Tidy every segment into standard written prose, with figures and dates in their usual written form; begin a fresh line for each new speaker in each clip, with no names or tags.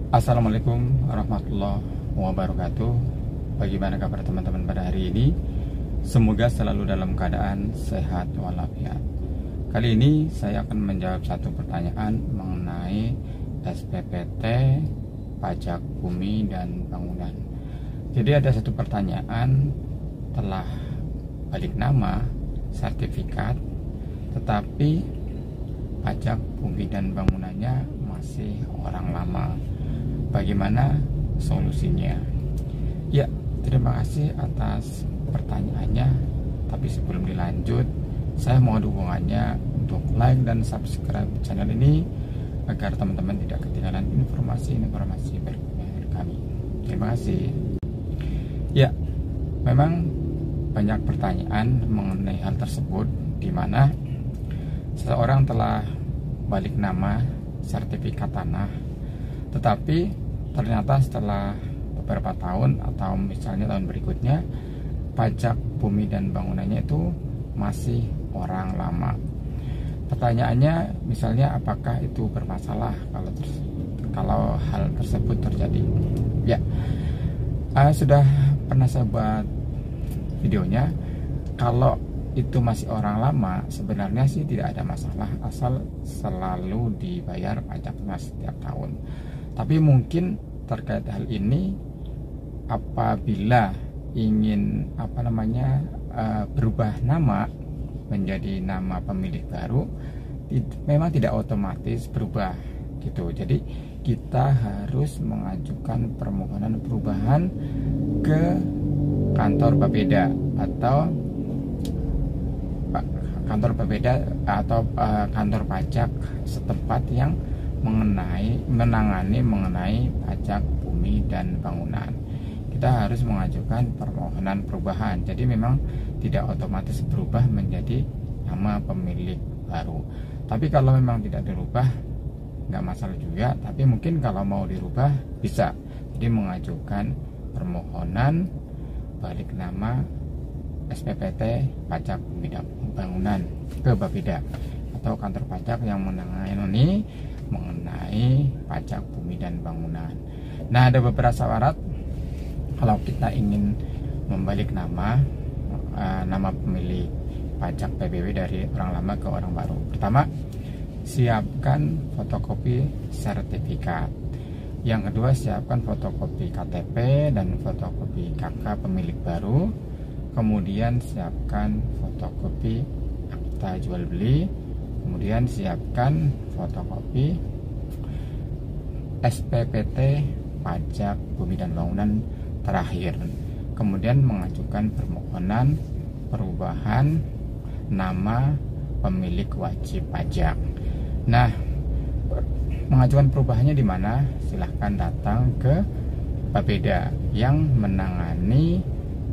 Assalamualaikum warahmatullahi wabarakatuh. Bagaimana kabar teman-teman pada hari ini? Semoga selalu dalam keadaan sehat walafiat. Kali ini saya akan menjawab satu pertanyaan mengenai SPPT, pajak bumi dan bangunan. Jadi ada satu pertanyaan, telah balik nama, sertifikat, tetapi pajak bumi dan bangunannya masih orang lama. Bagaimana solusinya? Ya, terima kasih atas pertanyaannya. Tapi sebelum dilanjut, saya mohon dukungannya untuk like dan subscribe channel ini agar teman-teman tidak ketinggalan informasi-informasi berikutnya dari kami. Terima kasih. Ya, memang banyak pertanyaan mengenai hal tersebut, di mana seseorang telah balik nama, sertifikat tanah, tetapi ternyata setelah beberapa tahun atau misalnya tahun berikutnya, pajak bumi dan bangunannya itu masih orang lama. Pertanyaannya misalnya, apakah itu bermasalah kalau hal tersebut terjadi? Ya, sudah pernah saya buat videonya. Kalau itu masih orang lama, sebenarnya sih tidak ada masalah asal selalu dibayar pajaknya setiap tahun. Tapi mungkin terkait hal ini, apabila ingin berubah nama menjadi nama pemilik baru, memang tidak otomatis berubah gitu. Jadi kita harus mengajukan permohonan perubahan ke kantor Bapeda atau kantor pajak setempat yang menangani mengenai pajak bumi dan bangunan. Kita harus mengajukan permohonan perubahan. Jadi memang tidak otomatis berubah menjadi nama pemilik baru. Tapi kalau memang tidak dirubah, nggak masalah juga. Tapi mungkin kalau mau dirubah bisa. Jadi mengajukan permohonan balik nama SPPT pajak bumi dan bangunan ke Bapeda atau kantor pajak yang menangani mengenai pajak bumi dan bangunan. Nah, ada beberapa syarat kalau kita ingin membalik nama pemilik pajak PBB dari orang lama ke orang baru. Pertama, siapkan fotokopi sertifikat. Yang kedua, siapkan fotokopi KTP dan fotokopi KK pemilik baru. Kemudian siapkan fotokopi akta jual beli. Kemudian siapkan fotokopi SPPT pajak bumi dan bangunan terakhir. Kemudian mengajukan permohonan perubahan nama pemilik wajib pajak. Nah, mengajukan perubahannya di mana? Silahkan datang ke Bapeda yang menangani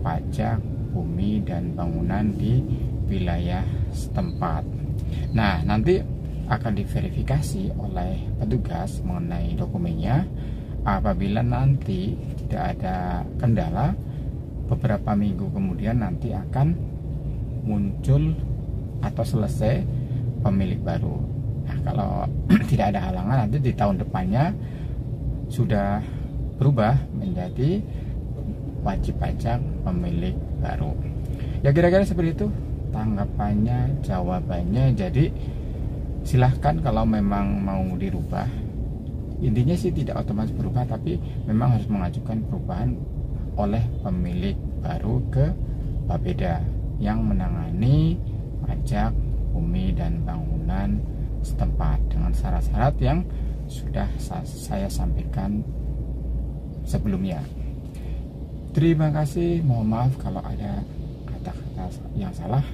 pajak bumi dan bangunan di wilayah setempat. Nah, nanti akan diverifikasi oleh petugas mengenai dokumennya. Apabila nanti tidak ada kendala, beberapa minggu kemudian nanti akan muncul atau selesai pemilik baru. Nah, kalau tidak ada halangan, nanti di tahun depannya sudah berubah menjadi wajib pajak pemilik baru. Ya, kira-kira seperti itu tanggapannya, jawabannya. Jadi silahkan kalau memang mau dirubah. Intinya sih tidak otomatis berubah, tapi memang harus mengajukan perubahan oleh pemilik baru ke Bapeda yang menangani pajak bumi dan bangunan setempat dengan syarat-syarat yang sudah saya sampaikan sebelumnya. Terima kasih, mohon maaf kalau ada kata-kata yang salah.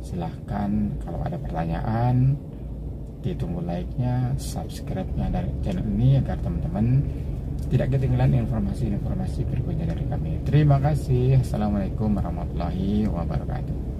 Silahkan kalau ada pertanyaan, ditunggu like-nya, subscribe-nya dari channel ini agar teman-teman tidak ketinggalan informasi-informasi berikutnya dari kami. Terima kasih. Assalamualaikum warahmatullahi wabarakatuh.